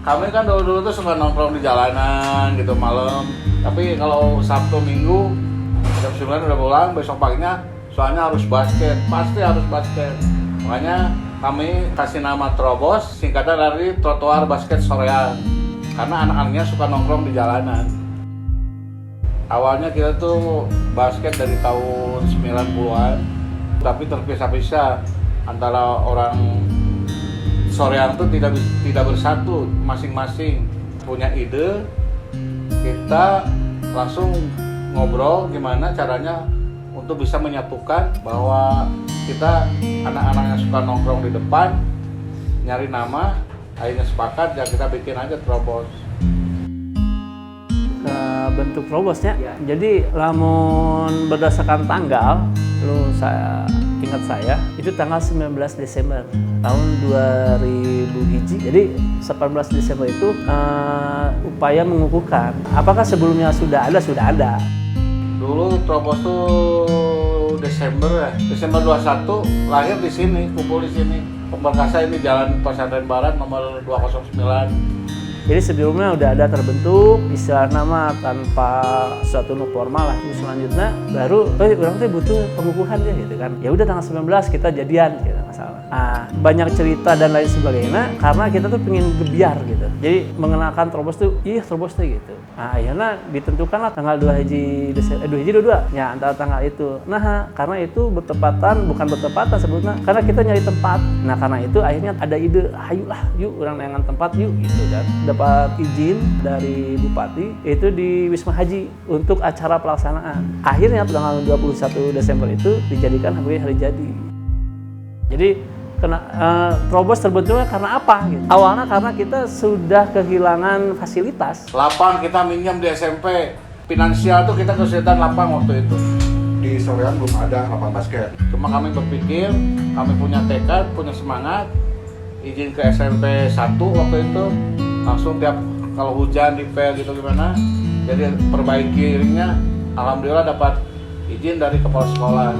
Kami kan dulu tuh suka nongkrong di jalanan gitu malam. Tapi kalau Sabtu Minggu jam 9 udah pulang, besok paginya soalnya harus basket, pasti harus basket. Makanya kami kasih nama Trobos, singkatan dari trotoar basket sorean. Karena anak-anaknya suka nongkrong di jalanan. Awalnya kita tuh basket dari tahun 90-an, tapi terpisah-pisah antara orang soreang tuh tidak bersatu, masing-masing punya ide. Kita langsung ngobrol gimana caranya untuk bisa menyatukan bahwa kita anak-anak yang suka nongkrong di depan nyari nama, akhirnya sepakat ya kita bikin aja Trobos. Bentuk Trobosnya, jadi lamun berdasarkan tanggal, saya ingat itu tanggal 19 Desember tahun 2000 hiji. Jadi 18 Desember itu upaya mengukuhkan. Apakah sebelumnya sudah ada? Sudah ada. Dulu Trobos tuh Desember 21 lahir di sini, kumpul di sini. Pemberkasa ini Jalan Pesantren Barat nomor 209. Jadi sebelumnya udah ada terbentuk istilah nama tanpa suatu formal lah. Terus selanjutnya baru orang tuh butuh pengukuhan ya gitu kan. Ya udah tanggal 19 kita jadian gitu masalah. Banyak cerita dan lain sebagainya karena kita tuh pengen gebiar gitu. Jadi mengenalkan Trobos tuh, Trobos tuh gitu. Akhirnya ditentukanlah tanggal 2 hiji Desember, 2 hiji 22 ya antara tanggal itu. Nah, karena itu bukan bertepatan sebetulnya karena kita nyari tempat. Nah, karena itu akhirnya ada ide, ayolah yuk orang neangan tempat yuk gitu kan. Dapat izin dari Bupati itu di Wisma Haji untuk acara pelaksanaan. Akhirnya tanggal 21 Desember itu dijadikan hari jadi. Jadi Trobos terbentuknya karena apa? Gitu. Awalnya karena kita sudah kehilangan fasilitas. Lapang kita minjem di SMP. Finansial tuh kita kesulitan lapang waktu itu. Di sorean belum ada lapang basket. Cuma kami berpikir, kami punya tekad, punya semangat. Izin ke SMP 1 waktu itu. Langsung tiap kalau hujan di pel gitu gimana. Jadi perbaiki ringnya. Alhamdulillah dapat izin dari kepala sekolah.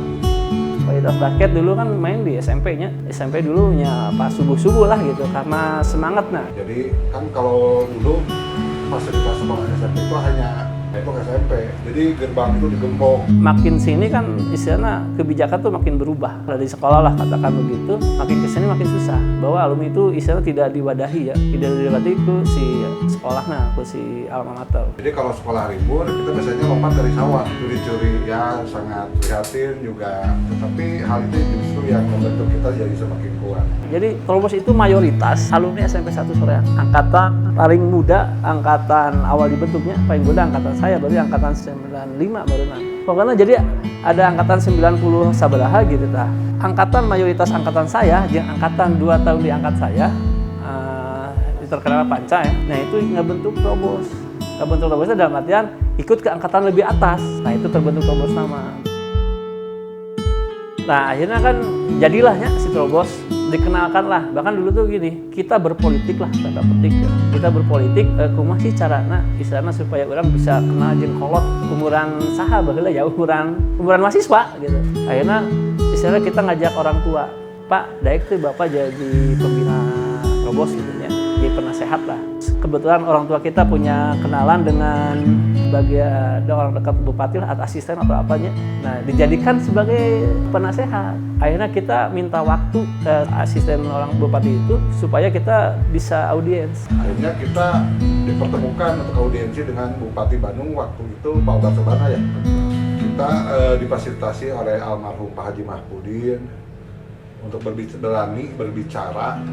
Kualitas basket dulu kan main di SMP-nya. SMP dulunya pas subuh-subuh lah gitu karena semangat nah. Jadi kan kalau dulu fasilitas sekolah SMP itu hanya SMP. Jadi gerbang itu digembok. Makin sini kan istilahnya kebijakan tuh makin berubah. Dari sekolah lah katakan begitu, makin kesini makin susah. Bahwa alumni itu istilahnya tidak diwadahi ya. Tidak diwadahi ke si sekolahnya, ke si alma mater. Jadi kalau sekolah libur kita biasanya lompat dari sawah, curi-curi ya sangat prihatin juga. Tetapi hal itu justru yang membentuk kita jadi semakin kuat. Jadi Trobos itu mayoritas alumni SMP 1 Soreang. Angkatan paling muda, angkatan awal dibentuknya paling muda angkatan saya, baru angkatan 95 baru nah. Pokoknya jadi ada angkatan 90 sabaraha gitu tah. Angkatan mayoritas angkatan saya, yang angkatan 2 tahun di angkat saya, terkenal panca ya. Nah itu ngebentuk Trobos. Ngebentuk Trobosnya dalam artian ikut ke angkatan lebih atas. Nah itu terbentuk Trobos nama. Nah akhirnya kan jadilah ya si Trobos, dikenalkan lah. Bahkan dulu tuh gini, kita berpolitik lah tanda petik ya. Kita berpolitik kumaha sih carana istilahnya supaya orang bisa kenal jeung kolot umuran saha baheula ya umuran mahasiswa gitu. Akhirnya istilahnya kita ngajak orang tua, Pak, daek tuh Bapak jadi pembina Trobos gitu ya. Jadi penasehat lah. Kebetulan orang tua kita punya kenalan dengan bagian orang dekat bupati lah, atau asisten atau apanya. Nah, dijadikan sebagai penasehat. Akhirnya kita minta waktu ke asisten orang bupati itu supaya kita bisa audiens. Akhirnya kita dipertemukan untuk audiensi dengan Bupati Bandung waktu itu Pak Obar Sobana ya. Kita difasilitasi oleh almarhum Pak Haji Mahfudin untuk berbicara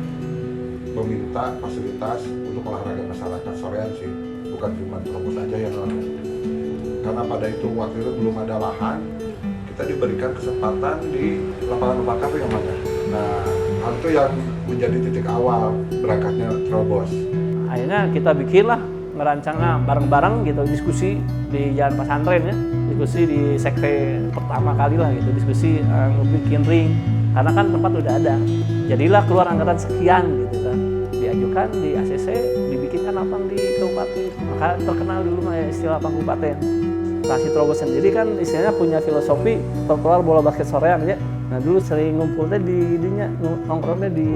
meminta fasilitas untuk olahraga masyarakat sorean sih, bukan cuma Trobos aja yang lalu. Karena pada itu waktu itu belum ada lahan, kita diberikan kesempatan di lapangan wakaf yang mana. Nah, hal itu yang menjadi titik awal berangkatnya Trobos. Akhirnya kita bikinlah ngerancangnya bareng-bareng gitu, diskusi di Jalan Pesantren ya, diskusi di sekre pertama kali lah gitu, diskusi bikin ring. Karena kan tempat udah ada, jadilah keluar anggaran sekian gitu kan, diajukan di ACC, dibikinkan lapang di kabupaten, maka terkenal dulu ya istilah lapang kabupaten. Nah si Trobos sendiri kan istilahnya punya filosofi trotoar bola basket soreang ya, Nah dulu sering ngumpulnya nongkrongnya di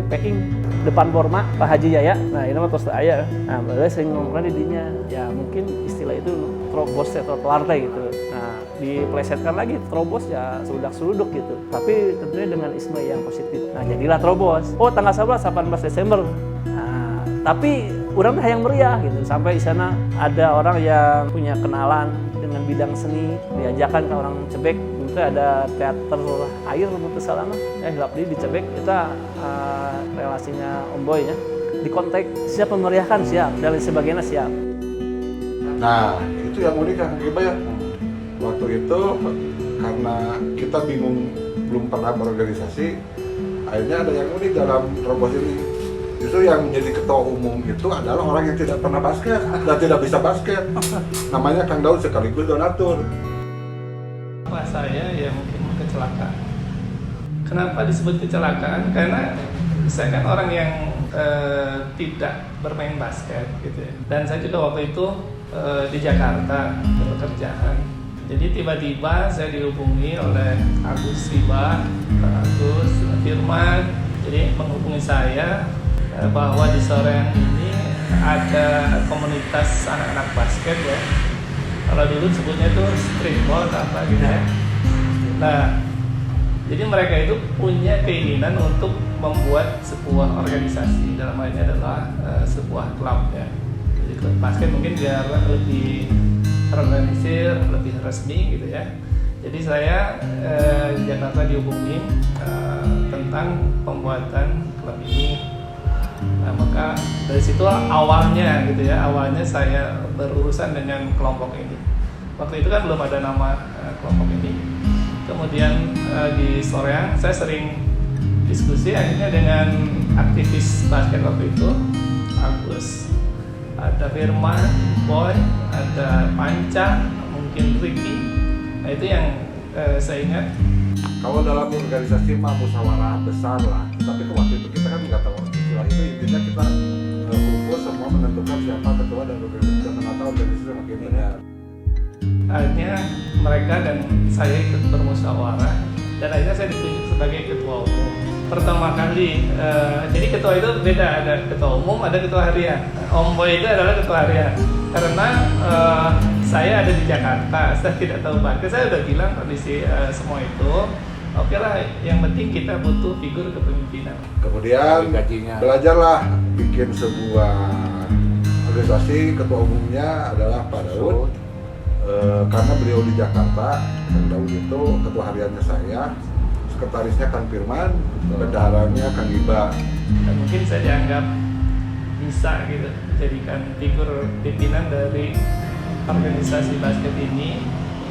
Peking depan Borma Pak Haji Jaya. Nah ini mah tos aya. Nah beliau sering nongkrongnya di dinya. Ya mungkin istilah itu terobos atau trotoar gitu. Nah diplesetkan lagi terobos ya seludak-seluduk gitu. Tapi tentunya dengan isme yang positif. Nah jadilah terobos. Oh tanggal 11 18 Desember. Nah tapi orang yang meriah gitu. Sampai di sana ada orang yang punya kenalan dengan bidang seni, diajakan ke orang Cebek. Itu ada teater air untuk salama hilap di Cebek. Kita relasinya Om Boy ya. Di kontak siap memeriahkan siap dan lain sebagainya siap. Nah itu yang unik Kang Giba ya. Waktu itu karena kita bingung, belum pernah berorganisasi, akhirnya ada yang unik dalam Robos ini. Justru yang menjadi ketua umum itu adalah orang yang tidak pernah basket dan tidak bisa basket. Namanya Kang Daud sekaligus donatur. Pak saya ya mungkin kecelakaan. Kenapa disebut kecelakaan? Karena saya kan orang yang tidak bermain basket gitu ya. Dan saya juga waktu itu di Jakarta bekerjaan. Jadi tiba-tiba saya dihubungi oleh Agus Riba, Agus Firman. Jadi menghubungi saya bahwa di Soreang ini ada komunitas anak-anak basket ya. Kalau dulu sebutnya itu streetball atau apa gitu ya. Nah, jadi mereka itu punya keinginan untuk membuat sebuah organisasi. Dalam hal ini adalah sebuah klub ya. Jadi klub basket mungkin biar lebih terorganisir, lebih resmi gitu ya. Jadi saya di Jakarta dihubungin tentang pembuatan klub ini. Nah, maka dari situ awalnya gitu ya, awalnya saya berurusan dengan kelompok ini. Waktu itu kan belum ada nama kelompok ini. Kemudian di Soreang saya sering diskusi akhirnya dengan aktivis basket waktu itu, Agus, ada Firman, Boy, ada Panca, mungkin Ricky. Nah itu yang saya ingat. Kalau dalam organisasi mah musyawarah besar lah, tapi waktu itu kita kan nggak tahu istilah itu. Intinya kita kumpul semua menentukan siapa ketua dan menata organisasi semakin benar. Akhirnya mereka dan saya ikut bermusyawarah dan akhirnya saya ditunjuk sebagai ketua umum. Pertama kali, jadi ketua itu beda, ada ketua umum, ada ketua harian. Om Boy itu adalah ketua harian karena saya ada di Jakarta, saya tidak tahu basket. Saya udah bilang kondisi semua itu. Oke lah, yang penting kita butuh figur kepemimpinan. Kemudian belajarlah bikin sebuah organisasi. Ketua umumnya adalah Pak Daud. Karena beliau di Jakarta, Kang Daud itu ketua hariannya saya, sekretarisnya Kang Firman, bendaharanya Kang Giba. Dan mungkin saya dianggap bisa gitu jadikan figur pimpinan dari organisasi basket ini.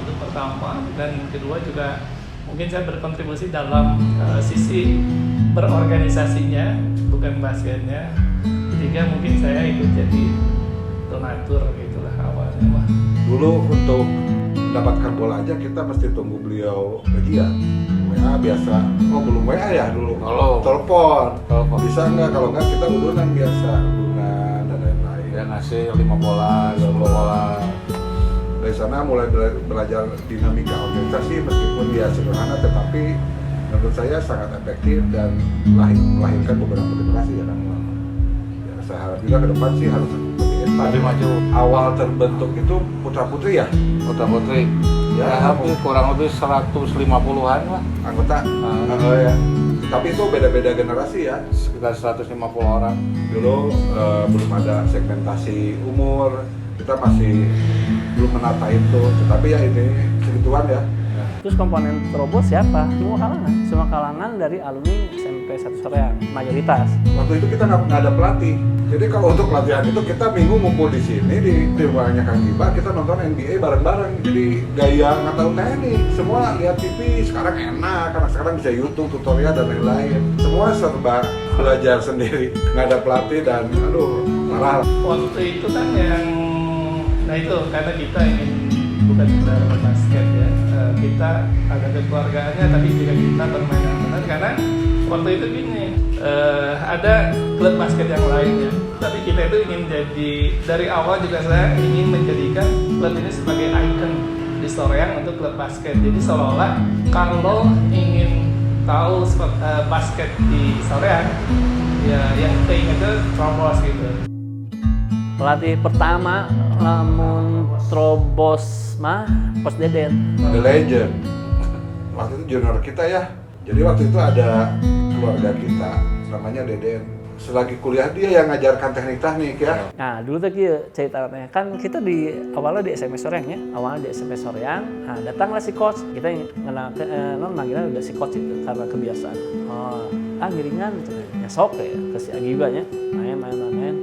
Itu pertama, dan kedua juga mungkin saya berkontribusi dalam sisi berorganisasinya, bukan basketnya. Ketiga mungkin saya ikut jadi donatur gitulah awalnya mah. Dulu untuk mendapatkan bola aja kita mesti tunggu beliau gajian. WA biasa, oh belum WA ya dulu. Halo. Telepon. Telepon. Bisa nggak? Kalau nggak kita udunan biasa, udunan dan lain-lain. Dia ngasih 5 bola, 10 bola. Dari sana mulai belajar dinamika organisasi, meskipun dia sederhana tetapi menurut saya sangat efektif dan melahirkan beberapa generasi ya kan. Ya, saya harap juga ke depan sih harus Lebih maju. Awal terbentuk itu putra putri ya, Putra putri. Ya, hampir kurang lebih 150-an lah anggota. Ya. Tapi itu beda-beda generasi ya. Sekitar 150 orang. Dulu belum ada segmentasi umur, kita masih belum menata itu. Tetapi ya ini segituan ya. Terus komponen terobos siapa? Semua kalangan dari alumni SMP 1 Soreang, mayoritas. Waktu itu kita nggak ada pelatih. Jadi kalau untuk pelatihan itu kita minggu ngumpul di sini di rumahnya Kang Giba, kita nonton NBA bareng-bareng. Jadi gaya nggak tahu teknik, semua lihat TV. Sekarang enak karena sekarang bisa YouTube tutorial dan lain-lain. Semua serba belajar sendiri, nggak ada pelatih dan aduh marah. Waktu itu kan yang, nah itu karena kita ingin bukan sekedar basket ya, kita ada kekeluargaannya tapi juga kita bermain yang benar karena waktu itu gini, ada klub basket yang lainnya, tapi kita itu ingin jadi, dari awal juga saya ingin menjadikan klub ini sebagai ikon di Soreang untuk klub basket. Jadi seolah-olah kalau ingin tahu basket di Soreang, ya yang keinget itu Trobos gitu. Pelatih pertama lamun Trobos mah Coach Deden. The Legend. Waktu itu junior kita ya. Jadi waktu itu ada keluarga kita namanya Deden. Selagi kuliah dia yang ngajarkan teknik ya. Nah dulu tuh ceritanya kan kita awalnya di SMP Soreang ya, awalnya di SMP Soreang. Nah datanglah si coach, kita yang manggilnya udah si coach itu karena kebiasaan. Ngiringan, ya sok ya ke si Agiba nya, main.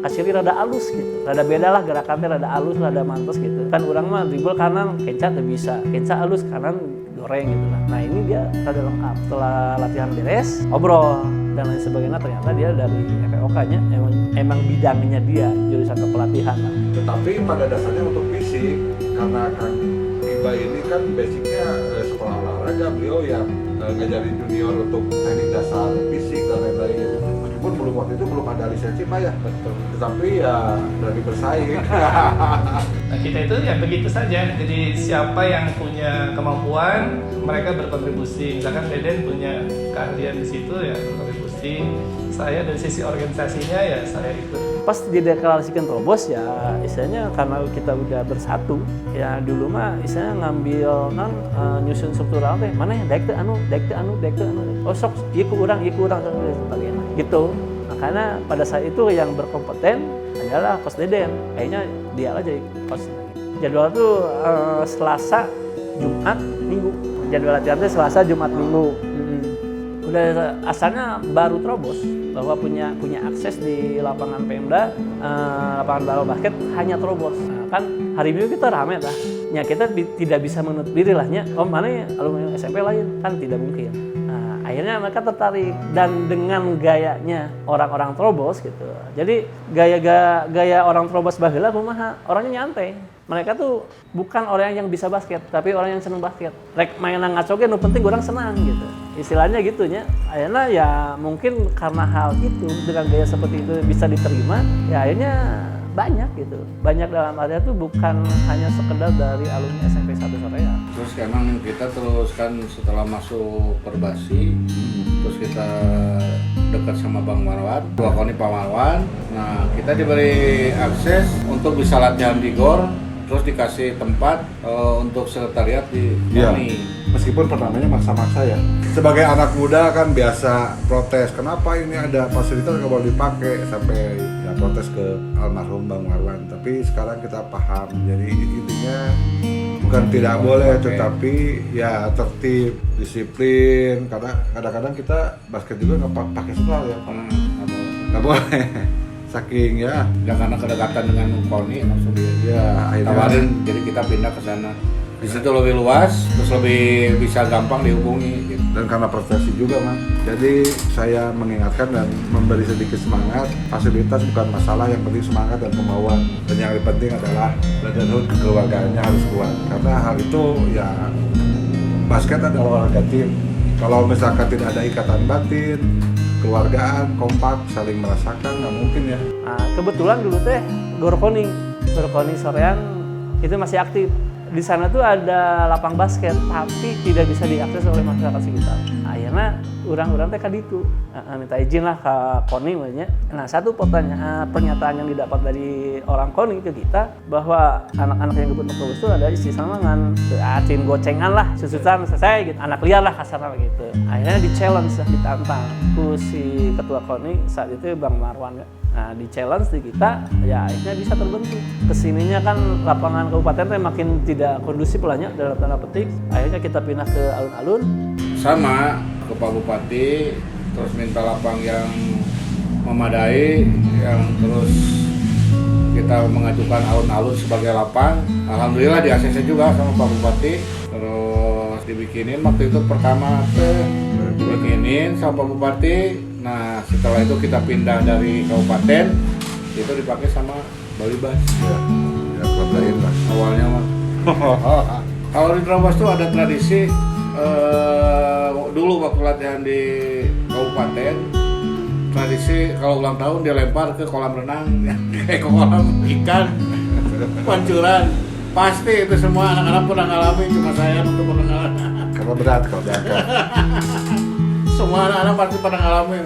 Kasih rada halus gitu, rada beda lah gerakannya, rada halus, rada mantos gitu. Kan orang mah dribble kanan, kenca tuh bisa, kenca halus kanan goreng gitu lah. Nah ini dia rada lengkap. Setelah latihan beres, ngobrol dan lain sebagainya, ternyata dia dari FPOK-nya emang bidangnya dia jurusan kepelatihan lah. Tetapi pada dasarnya untuk fisik, karena Kang Iba ini kan basicnya sekolah olahraga, beliau yang ngajarin junior untuk teknik dasar fisik dan lain-lain. Meskipun waktu itu belum ada lisensi Pak ya, tetapi ya berani bersaing. Nah kita itu ya begitu saja, jadi siapa yang punya kemampuan mereka berkontribusi. Misalkan Deden punya keahlian di situ ya berkontribusi, saya dari sisi organisasinya ya saya ikut. Pas dideklarasikan Trobos ya istilahnya karena kita udah bersatu ya dulu mah istilahnya ngambil nyusun struktural teh mana ya daek teh anu oh sok ieu ku urang dan sebagainya gitu. Nah, karena pada saat itu yang berkompeten adalah Coach Deden, kayaknya dia aja coach. Jadwal tuh Selasa, Jumat, Minggu. Jadwal latihannya Selasa, Jumat, Minggu. Udah asalnya baru Trobos bahwa punya akses di lapangan Pemda, lapangan bola basket hanya Trobos. Nah, kan hari Minggu kita rame lah. Ya kita tidak bisa menutup diri lah nya. Oh mana ya alumni SMP lain kan tidak mungkin. Nah, akhirnya mereka tertarik dan dengan gayanya orang-orang Trobos gitu. Jadi gaya orang Trobos baheula kumaha? Orangnya nyantai. Mereka tuh bukan orang yang bisa basket, tapi orang yang seneng basket. Rek mainan ngacoge nu penting orang senang gitu. Istilahnya gitu nya. Akhirnya ya mungkin karena hal itu dengan gaya seperti itu bisa diterima, ya akhirnya banyak gitu. Banyak dalam artian tuh bukan hanya sekedar dari alumni SMP 1 Soreang. Terus emang kita teruskan setelah masuk Perbasi, terus kita dekat sama Bang Marwan, Dua Koni Pak Marwan. Nah kita diberi akses untuk bisa latihan di GOR, terus dikasih tempat untuk sekretariat di KONI. Meskipun pertamanya maksa-maksa ya. Sebagai anak muda kan biasa protes, kenapa ini ada fasilitas nggak boleh dipakai, sampai ya protes ke almarhum Bang Marwan. Tapi sekarang kita paham, jadi intinya bukan tidak boleh, tetapi ya tertib, disiplin. Karena kadang-kadang kita basket juga nggak pakai sendal ya, nggak boleh. Saking ya, karena kedekatan dengan KONI langsung ya tawarin, jadi kita pindah ke sana. Di situ lebih luas, terus lebih bisa gampang dihubungi gitu. Dan karena prestasi juga Mang, jadi saya mengingatkan dan memberi sedikit semangat. Fasilitas bukan masalah, yang penting semangat dan kemauan. Dan yang lebih penting adalah brotherhood, kekeluargaannya harus kuat. Karena hal itu ya basket adalah olahraga tim. Kalau misalkan tidak ada ikatan batin, keluargaan, kompak, saling merasakan, nggak mungkin ya. Nah, kebetulan dulu teh Gor Koni Soreang itu masih aktif. Di sana tuh ada lapang basket, tapi tidak bisa diakses oleh masyarakat sekitar. Akhirnya orang-orang teh kaditu minta izin lah ke KONI namanya. Nah satu pernyataan yang didapat dari orang KONI ke kita bahwa anak-anak yang kebentuk Trobos itu ada isi samangan, acin gocengan lah, susutan selesai gitu, anak liar lah kasarnya gitu. Akhirnya di challenge, ditantang ku si ketua KONI saat itu Bang Marwan. Nah di challenge di kita, ya akhirnya bisa terbentuk. Kesininya kan lapangan kabupaten teh makin tidak kondusif lahnya dalam tanda petik. Akhirnya kita pindah ke alun-alun. Sama ke Pak Bupati, terus minta lapang yang memadai, yang terus kita mengajukan alun-alun sebagai lapang. Alhamdulillah di ACC juga sama Pak Bupati, terus dibikinin waktu itu pertama dibikinin sama Pak Bupati. Nah setelah itu kita pindah dari kabupaten, itu dipakai sama Balibas. Ya klub lain lah. Awalnya mah. Kalau di Trobos tuh ada tradisi dulu waktu latihan di kabupaten, tradisi kalau ulang tahun dia lempar ke kolam renang, kayak ke kolam ikan, pancuran. Pasti itu semua anak-anak pernah ngalamin, cuma saya untuk pernah ngalamin. Karena berat kalau diangkat. semua anak-anak pasti pada ngalamin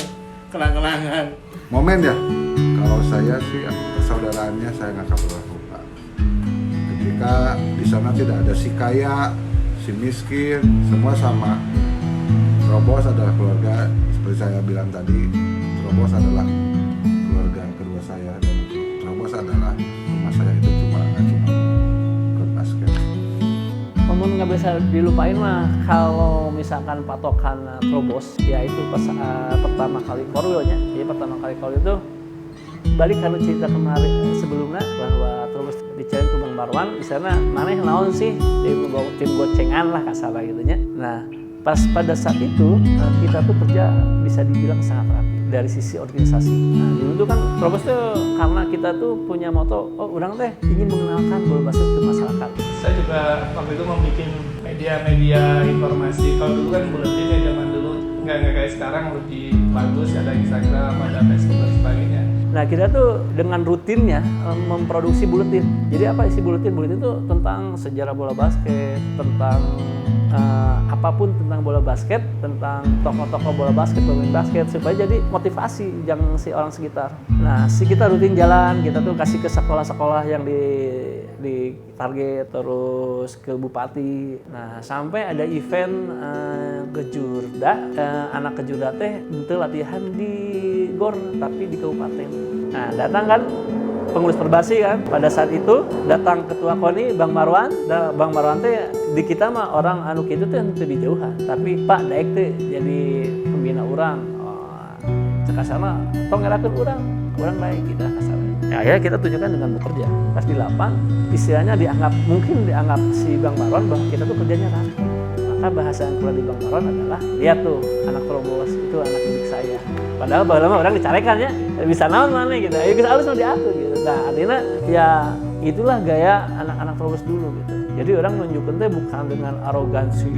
kenang-kenangan. Momen ya, kalau saya sih persaudaraannya saya nggak akan pernah lupa. Ketika di sana tidak ada si kaya, si miskin, semua sama. Trobos adalah keluarga, seperti saya bilang tadi, Trobos adalah keluarga kedua saya dan Trobos adalah rumah saya itu cuma klub basket. Momen nggak bisa dilupain mah kalau misalkan patokan Trobos ya itu pas pertama kali korwilnya. Jadi pertama kali korwil itu balik kalau cerita kemarin sebelumnya bahwa Trobos dicariin ke Bang Marwan di sana maneh naon sih tim gocengan lah kasarnya gitunya. Nah pas pada saat itu kita tuh kerja bisa dibilang sangat rapi dari sisi organisasi. Nah dulu kan Trobos tuh karena kita tuh punya moto, oh orang teh ingin mengenalkan bola basket ke masyarakat. Saya juga waktu itu membuat media-media informasi. Kalau dulu kan buletin ya zaman dulu, nggak kayak sekarang lebih bagus, ada Instagram, ada Facebook dan sebagainya. Nah kita tuh dengan rutinnya memproduksi buletin. Jadi apa isi buletin? Buletin itu tentang sejarah bola basket, tentang apapun tentang bola basket, tentang tokoh-tokoh bola basket, pemain basket, supaya jadi motivasi yang si orang sekitar. Nah kita rutin jalan, kita tuh kasih ke sekolah-sekolah yang di target, terus ke bupati. Nah sampai ada event kejurda, anak kejurda teh itu latihan di GOR tapi di kabupaten. Nah datang kan pengurus Perbasi kan, pada saat itu datang ketua KONI Bang Marwan. Bang Marwan teh di kita mah orang anu kitu teh henteu dijauhan, tapi Pak daek teh jadi pembina urang. Cekasana tong ngerakeun urang baik kita kasarnya. Ya, akhirnya kita tunjukkan dengan bekerja. Pas di lapan, istilahnya mungkin dianggap si Bang Marwan bahwa kita tuh kerjanya rapi. Maka bahasa yang keluar di Bang Marwan adalah, lihat tuh anak Trobos itu anak didik saya. Padahal bahwa orang dicarekan ya, bisa naon mana gitu. Ya harus mau diatur gitu. Nah artinya ya itulah gaya anak-anak Trobos dulu gitu. Jadi orang menunjukkan teh bukan dengan arogansi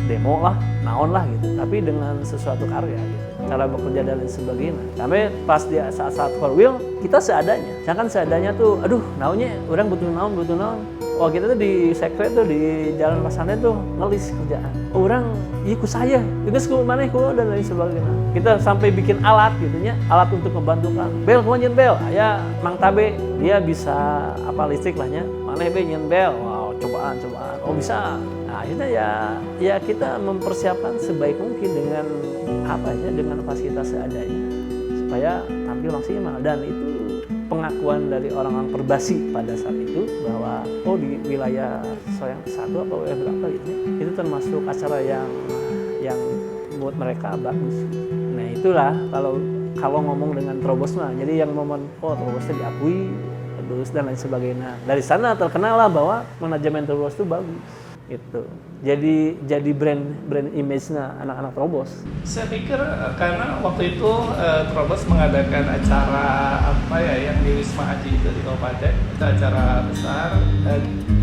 demo lah, naon lah gitu, tapi dengan sesuatu karya gitu. Cara bekerja dan lain sebagainya. Sampai pas di saat-saat korwil kita seadanya. Jangan seadanya tuh, aduh naonnya orang butuh naon. Oh kita tuh di sekret tuh di Jalan Pasannya tuh ngelis kerjaan. Oh, orang ikut saya, ikut ke mana dan lain sebagainya. Kita sampai bikin alat gitunya, alat untuk membantukan. Bel, kamu nyen bel. Ya Mang Tabe dia bisa apa listrik lahnya. Mana be nyen bel. Wow, cobaan. Oh bisa. Nah akhirnya ya kita mempersiapkan sebaik mungkin dengan dengan fasilitas seadanya supaya tampil maksimal. Dan itu pengakuan dari orang-orang Perbasi pada saat itu bahwa oh di wilayah Soyang 1 apa wilayah berapa gitu itu termasuk acara yang buat mereka bagus. Nah itulah kalau ngomong dengan Trobos mah, jadi yang momen Trobosnya diakui terus dan lain sebagainya. Dari sana terkenal lah bahwa manajemen Trobos itu bagus. Gitu. Jadi brand image-nya anak-anak Trobos. Saya pikir karena waktu itu Trobos mengadakan acara yang di Wisma Haji itu di kabupaten, itu acara besar,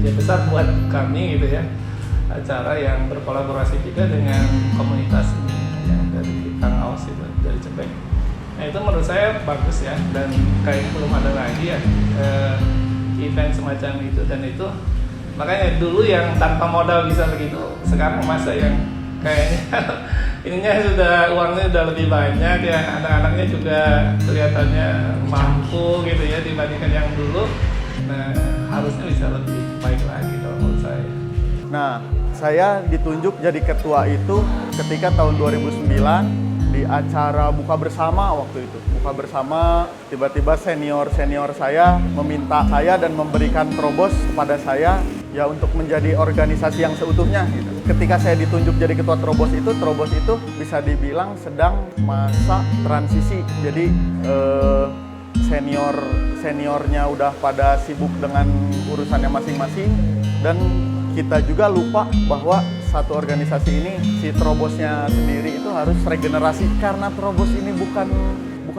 besar buat kami gitu ya, acara yang berkolaborasi juga dengan komunitas ini yang dari Kang Aus itu dari Cepek. Nah itu menurut saya bagus ya, dan kayaknya belum ada lagi ya event semacam itu, dan itu makanya dulu yang tanpa modal bisa begitu, sekarang masa yang kayaknya uangnya sudah lebih banyak ya, anak-anaknya juga kelihatannya mampu gitu ya dibandingkan yang dulu. Nah harusnya bisa lebih baik lagi kalau menurut saya. Nah saya ditunjuk jadi ketua itu ketika tahun 2009 di acara buka bersama waktu itu. Buka bersama, tiba-tiba senior saya meminta saya dan memberikan Trobos kepada saya ya untuk menjadi organisasi yang seutuhnya gitu. Ketika saya ditunjuk jadi ketua Trobos itu bisa dibilang sedang masa transisi. Jadi seniornya udah pada sibuk dengan urusannya masing-masing, dan kita juga lupa bahwa satu organisasi ini, si Trobosnya sendiri itu harus regenerasi, karena Trobos ini bukan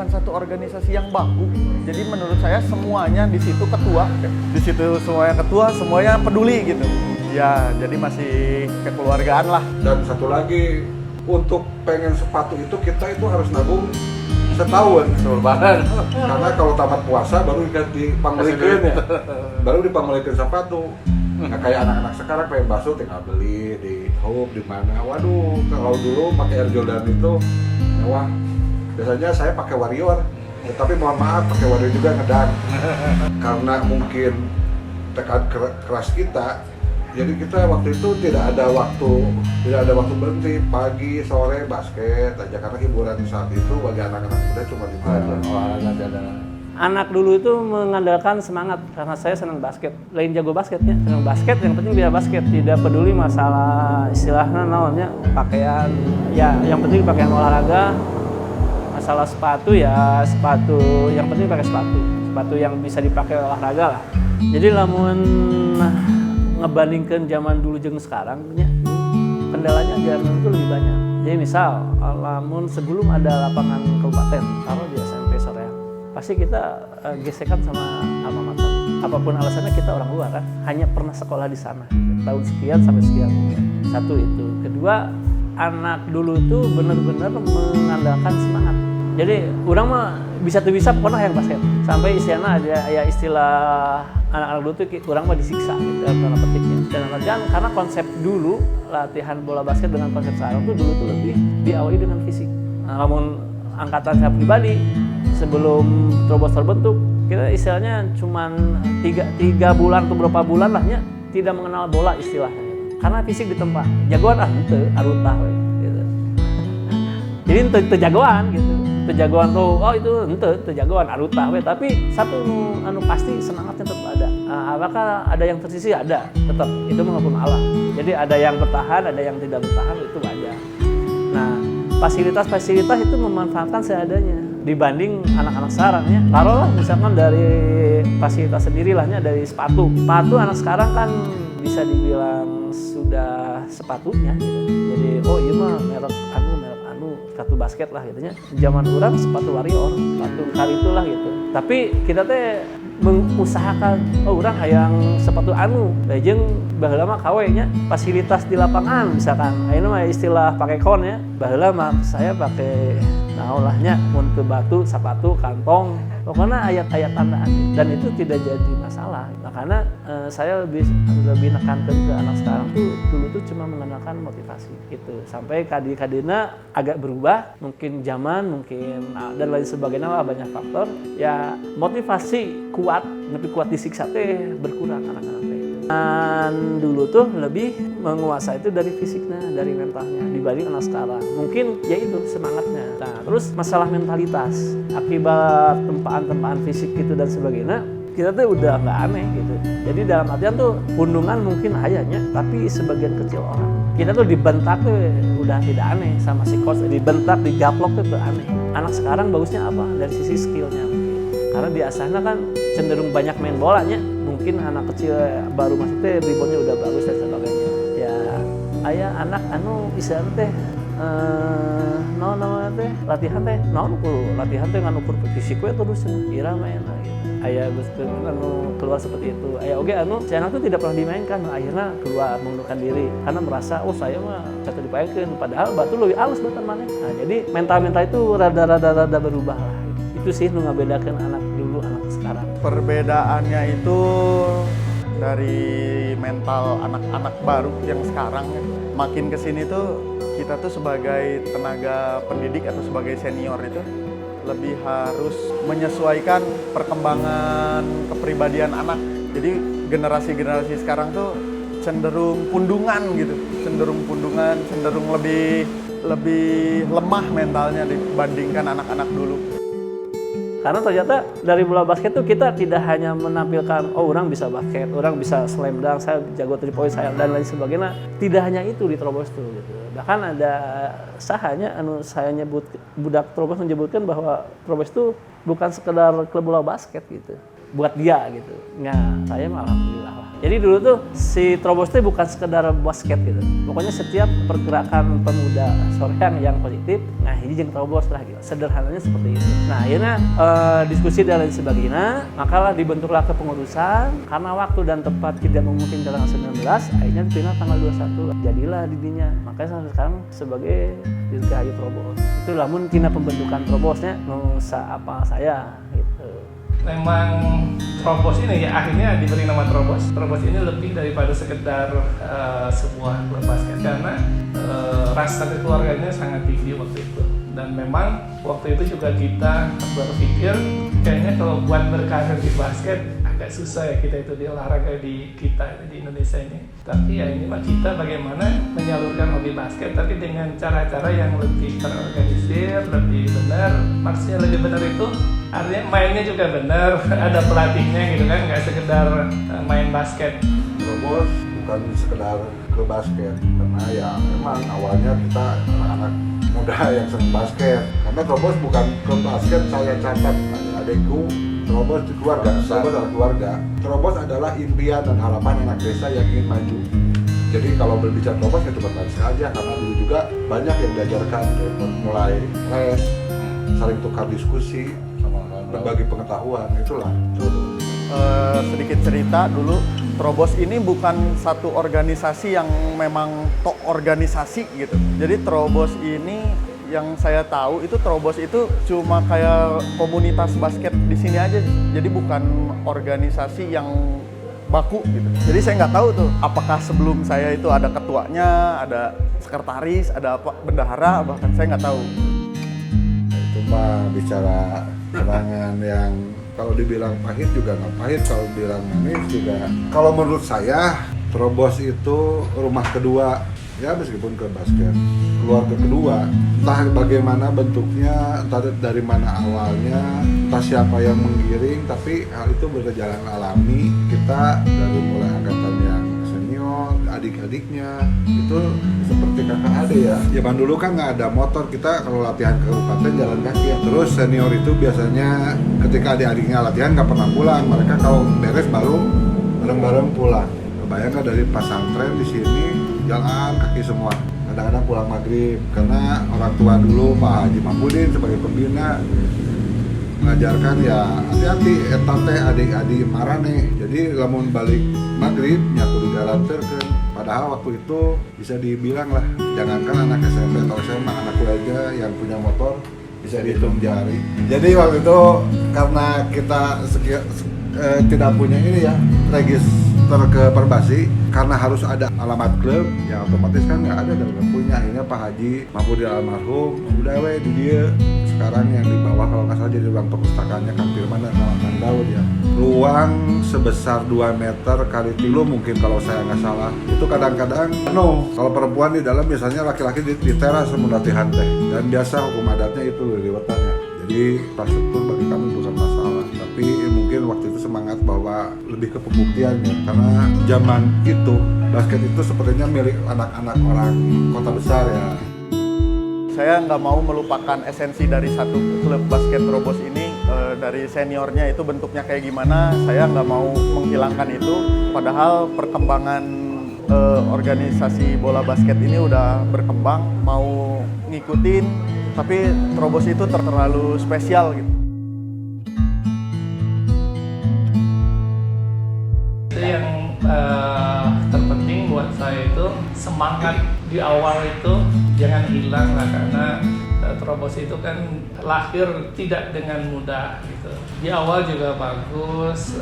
satu organisasi yang baku. Jadi menurut saya semuanya di situ ketua, semuanya peduli gitu. Ya, jadi masih kekeluargaan lah. Dan satu lagi, untuk pengen sepatu itu kita itu harus nabung setahun. Lebaran. Karena kalau tamat puasa baru dipamelikan sepatu. Nggak kayak anak-anak sekarang pengen basuh tinggal beli di Home di mana. Waduh, kalau dulu pakai Air Jordan itu mewah. Biasanya saya pakai Warrior, tapi mohon maaf pakai Warrior juga ngedang. Karena mungkin tekad keras kita, jadi kita waktu itu tidak ada waktu berhenti, pagi sore basket aja, karena hiburan saat itu bagi anak-anak muda cuma itu aja. Olahraga cadangan. Anak dulu itu mengandalkan semangat karena saya senang basket, lain jago basketnya, senang basket yang penting dia basket, tidak peduli masalah istilahnya namanya pakaian, ya yang penting pakaian olahraga, masalah sepatu ya sepatu, yang penting pakai sepatu yang bisa dipakai olahraga lah. Jadi lamun ngebandingkan zaman dulu jeung sekarang, kendalanya zaman itu lebih banyak. Jadi misal, lamun sebelum ada lapangan kabupaten, kalau di SMP Soreang, pasti kita gesekan sama alma mater. Apapun alasannya kita orang luar kan, hanya pernah sekolah di sana, tahun sekian sampai sekian. Satu itu. Kedua, anak dulu itu benar-benar mengandalkan semangat. Jadi orang mah bisa pernah yang basket. Sampai istilahnya ada ya istilah anak-anak dulu tuh kurang mah disiksa gitu dalam petiknya. Dan karena konsep dulu latihan bola basket dengan konsep sekarang tuh dulu tuh lebih diawali dengan fisik. Nah, namun angkatan saya pribadi sebelum Trobos terbentuk, kita istilahnya cuman 3 bulan atau berapa bulan lahnya tidak mengenal bola istilahnya. Karena fisik ditempa. Jagoan henteu arutah we gitu. Jadi henteu jagoan gitu. Jagoan tuh, oh itu ente jagoan arutah we, tapi satu anu pasti semangatnya tetap ada. Apakah ada yang tersisi? Ada, tetap itu maupun Allah. Jadi ada yang bertahan, ada yang tidak bertahan, itu ada. Nah, fasilitas itu memanfaatkan seadanya dibanding anak-anak sekarang ya. Taruhlah misalkan dari fasilitas sendiri lahnya, dari sepatu anak sekarang kan bisa dibilang sudah sepatunya gitu. Jadi oh iya mah merek sepatu basket lah gitu nya. Zaman orang sepatu Warrior, sepatu kali itulah gitu. Tapi kita teh mengusahakan orang hayang sepatu jeung baheula mah kawe nya fasilitas di lapangan misalkan. Ayeuna mah istilah pakai kon ya. Baheula mah saya pakai naolahnya untuk batu, sepatu, kantong. Pokoknya ayat-ayat tandaan dan itu tidak jadi masalah. Makanya saya lebih nekankan ke anak sekarang tuh dulu tuh cuma mengandalkan motivasi gitu. Sampai kadina agak berubah, mungkin zaman, mungkin dan lain sebagainya lah, banyak faktor. Ya motivasi kuat, lebih kuat disiksa teh berkurang anak-anak teh. Dan dulu tuh lebih menguasai itu dari fisiknya, dari mentalnya dibanding anak sekarang. Mungkin ya itu semangatnya. Nah, terus masalah mentalitas akibat tempaan fisik gitu dan sebagainya, kita tuh udah nggak aneh gitu. Jadi dalam artian tuh pundungan mungkin ayahnya, tapi sebagian kecil orang. Kita tuh dibentak tuh udah tidak aneh sama si coach, dibentak, digaplok tuh aneh. Anak sekarang bagusnya apa? Dari sisi skillnya mungkin. Karena di asalnya kan cenderung banyak main bolanya. Mungkin anak kecil baru masuk teh reboundnya udah bagus dan sebagainya. Ya, aya anak bisa teh namanya teh latihan teh latihan teh ngan ukur fisik we terus kira main gitu. Aya gusto keluar seperti itu. Aya oge si anak tuh tidak pernah dimainkan, akhirnya keluar mengundurkan diri karena merasa oh saya mah satu dipaekeun padahal batu lebih halus batan maneh. Nah, jadi mental itu rada berubah lah. Itu sih nu ngabedakeun anak dulu anak sekarang. Perbedaannya itu dari mental anak-anak baru yang sekarang ya. Makin kesini tuh kita tuh sebagai tenaga pendidik atau sebagai senior itu lebih harus menyesuaikan perkembangan kepribadian anak. Jadi generasi sekarang tuh cenderung pundungan gitu, cenderung lebih lemah mentalnya dibandingkan anak-anak dulu. Karena ternyata dari bola basket tuh kita tidak hanya menampilkan oh orang bisa basket, orang bisa slam dunk, saya jago 3 point saya dan lain sebagainya. Tidak hanya itu di Trobos tuh gitu. Bahkan ada sahanya saya nyebut budak Trobos menyebutkan bahwa Trobos itu bukan sekedar klub bola basket gitu. Buat dia gitu. Nah, saya alhamdulillah lah. Jadi dulu tuh si Trobos itu bukan sekedar basket gitu. Pokoknya setiap pergerakan pemuda Soreang yang positif, nah ini jeung Trobos lah gitu. Sederhananya seperti itu. Nah, akhirnya diskusi dan lain sebagainya, makalah dibentuklah kepengurusan karena waktu dan tempat tidak memungkinkan tanggal 19, akhirnya dipindah tanggal 21. Jadilah didinya. Makanya sampai sekarang sebagai Dirgahayu Trobos. Itu lamun tina pembentukan Trobosnya nu apa saya gitu. memang Trobos ini ya akhirnya diberi nama Trobos. Trobos ini lebih daripada sekedar sebuah klub basket karena rasa kekeluarganya sangat tinggi waktu itu. Dan memang waktu itu juga kita berpikir kayaknya kalau buat berkarir di basket agak susah ya kita itu di olahraga di Indonesia ini. Tapi ya ini mah kita bagaimana menyalurkan hobi basket tapi dengan cara-cara yang lebih terorganisir, lebih benar. Maksudnya lebih benar itu artinya mainnya juga benar, ada pelatihnya gitu kan, nggak sekedar main basket. Trobos bukan sekedar ke basket, karena ya memang awalnya kita anak-anak muda yang sering basket. Karena Trobos bukan klub basket, saya catat adikku, Trobos itu keluarga, Trobos adalah keluarga. Trobos adalah impian dan harapan anak desa yang ingin maju. Jadi kalau berbicara Trobos ya cuma saja, karena dulu juga banyak yang diajarkan, mulai les, saling tukar diskusi, berbagi pengetahuan, itulah. Sedikit cerita dulu, Trobos ini bukan satu organisasi yang memang tok organisasi gitu. Jadi Trobos ini yang saya tahu itu Trobos itu cuma kayak komunitas basket di sini aja. Jadi bukan organisasi yang baku gitu. Jadi saya nggak tahu tuh apakah sebelum saya itu ada ketuanya, ada sekretaris, ada apa bendahara, bahkan saya nggak tahu. Itu mah bicara kenangan yang kalau dibilang pahit juga nggak pahit, kalau bilang manis juga. Kalau menurut saya Trobos itu rumah kedua, ya meskipun ke basket, keluarga kedua. Entah bagaimana bentuknya, entah dari mana awalnya, entah siapa yang menggiring, tapi hal itu berjalan alami. Kita dari mulai angkatan yang senior, adik-adiknya itu seperti kakak adik ya. Zaman dulu kan nggak ada motor, kita kalau latihan ke kabupaten jalan kaki ya. Terus senior itu biasanya ketika adik-adiknya latihan nggak pernah pulang, mereka kalau beres baru bareng-bareng pulang. Bayangkan dari pesantren di sini jalan kaki semua. Kadang-kadang pulang maghrib karena orang tua dulu Pak Haji Mahmudin sebagai pembina mengajarkan ya hati-hati etate adik-adik marane. Jadi lamun balik maghrib nyaku di jalan terken. Padahal waktu itu bisa dibilang lah, jangankan anak SMP atau SMA, anak aja yang punya motor bisa dihitung jari. Jadi waktu itu karena kita tidak punya ini ya register ke Perbasi, karena harus ada alamat klub ya otomatis kan nggak ada dan nggak punya. Akhirnya Pak Haji Mahmudin almarhum udah di dia sekarang yang di bawah kalau nggak salah jadi ruang perpustakaannya Kang Firman dan Kang Daud ya. Ruang sebesar 2 meter kali 3 mungkin kalau saya nggak salah. Itu kadang-kadang kalau perempuan di dalam biasanya laki-laki di teras mau latihan teh, dan biasa hukum adatnya itu liwetannya. Jadi infrastruktur bagi kami bukan masalah, tapi mungkin waktu itu semangat bahwa lebih ke pembuktiannya, karena zaman itu basket itu sepertinya milik anak-anak orang kota besar ya. Saya nggak mau melupakan esensi dari satu klub basket Trobos ini, dari seniornya itu bentuknya kayak gimana, saya nggak mau menghilangkan itu. Padahal perkembangan organisasi bola basket ini udah berkembang, mau ngikutin, tapi Trobos itu terlalu spesial gitu. Itu yang terpenting buat saya itu semangat di awal itu jangan hilang lah, karena Trobos itu kan lahir tidak dengan mudah gitu. Di awal juga bagus,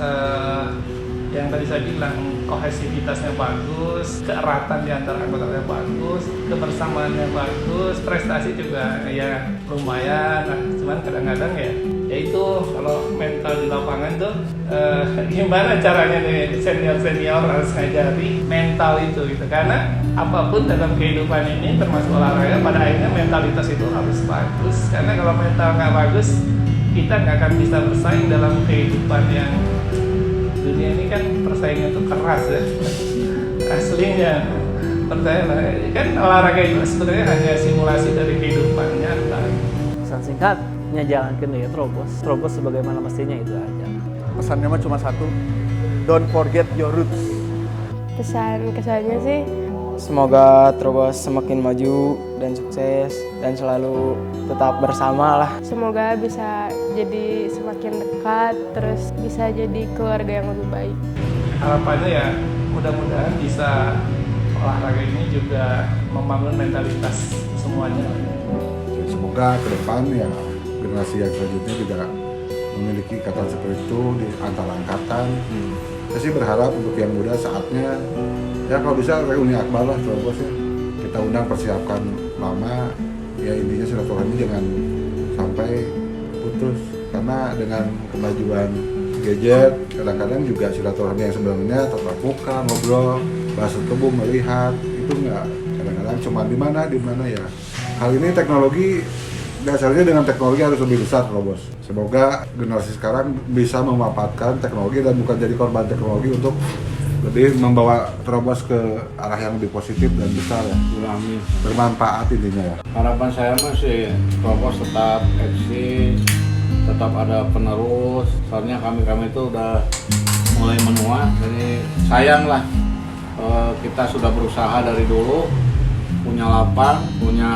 yang tadi saya bilang kohesivitasnya bagus, keeratan di antara anggotanya bagus, kebersamaannya bagus, prestasi juga ya lumayan. Nah, cuman kadang-kadang ya itu kalau mental di lapangan tuh gimana caranya nih senior harus ngajari mental itu gitu, karena apapun dalam kehidupan ini termasuk olahraga pada akhirnya mentalitas itu harus bagus, karena kalau mental nggak bagus kita nggak akan bisa bersaing dalam kehidupan yang dunia ini kan persaingan tuh keras ya aslinya. Percayalah kan olahraga itu sebenarnya hanya simulasi dari kehidupan nyata. Pesan singkatnya jangan kena ya Trobos sebagaimana mestinya itu aja. Pesannya mah cuma satu, don't forget your roots. Kesannya sih semoga Trobos semakin maju dan sukses dan selalu tetap bersama lah. semoga bisa jadi semakin dekat, terus bisa jadi keluarga yang lebih baik. Harapannya ya mudah-mudahan bisa olahraga ini juga membangun mentalitas semuanya. Semoga ke depan ya generasi yang selanjutnya juga memiliki ikatan seperti itu di antara angkatan. Saya sih berharap untuk yang muda saatnya ya kalau bisa reuni akbar lah Trobos ya. Kita undang, persiapkan lama, ya intinya silaturahmi jangan sampai putus, karena dengan kemajuan gadget kadang-kadang juga silaturahmi yang sebenarnya tatap muka, ngobrol, bahas tubuh, melihat itu nggak, kadang-kadang cuma di mana ya. Hal ini teknologi, dasarnya dengan teknologi harus lebih besar Trobos. Semoga generasi sekarang bisa memanfaatkan teknologi dan bukan jadi korban teknologi untuk lebih membawa Trobos ke arah yang lebih positif dan besar ya. Amin. Bermanfaat intinya ya. Harapan saya masih Trobos tetap eksis, tetap ada penerus. Soalnya kami itu udah mulai menua, jadi sayang lah kita sudah berusaha dari dulu, punya lapang, punya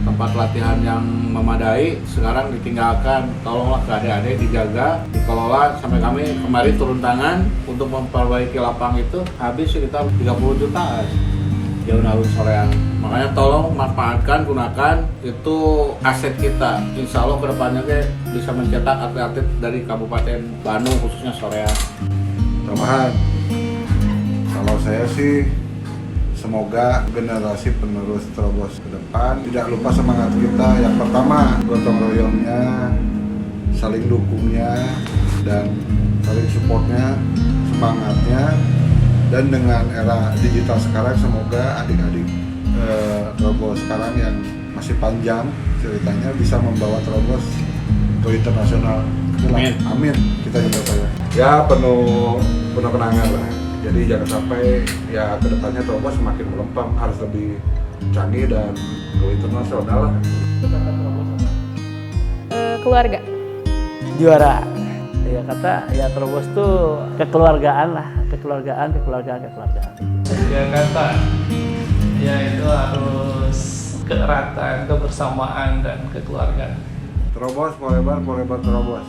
tempat latihan yang memadai, sekarang ditinggalkan. Tolonglah ke adik-adik dijaga, dikelola, sampai kami kemarin turun tangan untuk memperbaiki lapang itu habis sekitar 30 jutaan jauh alun soreang. Makanya tolong manfaatkan, gunakan, itu aset kita. Insya Allah kedepannya bisa mencetak atlet-atlet dari Kabupaten Bandung khususnya soreang. Tambahan, kalau saya sih semoga generasi penerus Trobos ke depan tidak lupa semangat kita. Yang pertama, gotong royongnya, saling dukungnya, dan saling supportnya, semangatnya. Dan dengan era digital sekarang, semoga adik-adik Trobos sekarang yang masih panjang ceritanya bisa membawa Trobos ke internasional. Amin. Amin. Kita juga saya. Ya penuh kenangan lah. Jadi jangan sampai ya kedepannya Trobos semakin melempem, harus lebih canggih dan go internasional lah. Keluarga. Juara. Ya kata ya Trobos tuh kekeluargaan lah, kekeluargaan. Ya kata, ya itu harus keeratan, kebersamaan dan kekeluargaan. Trobos forever Trobos.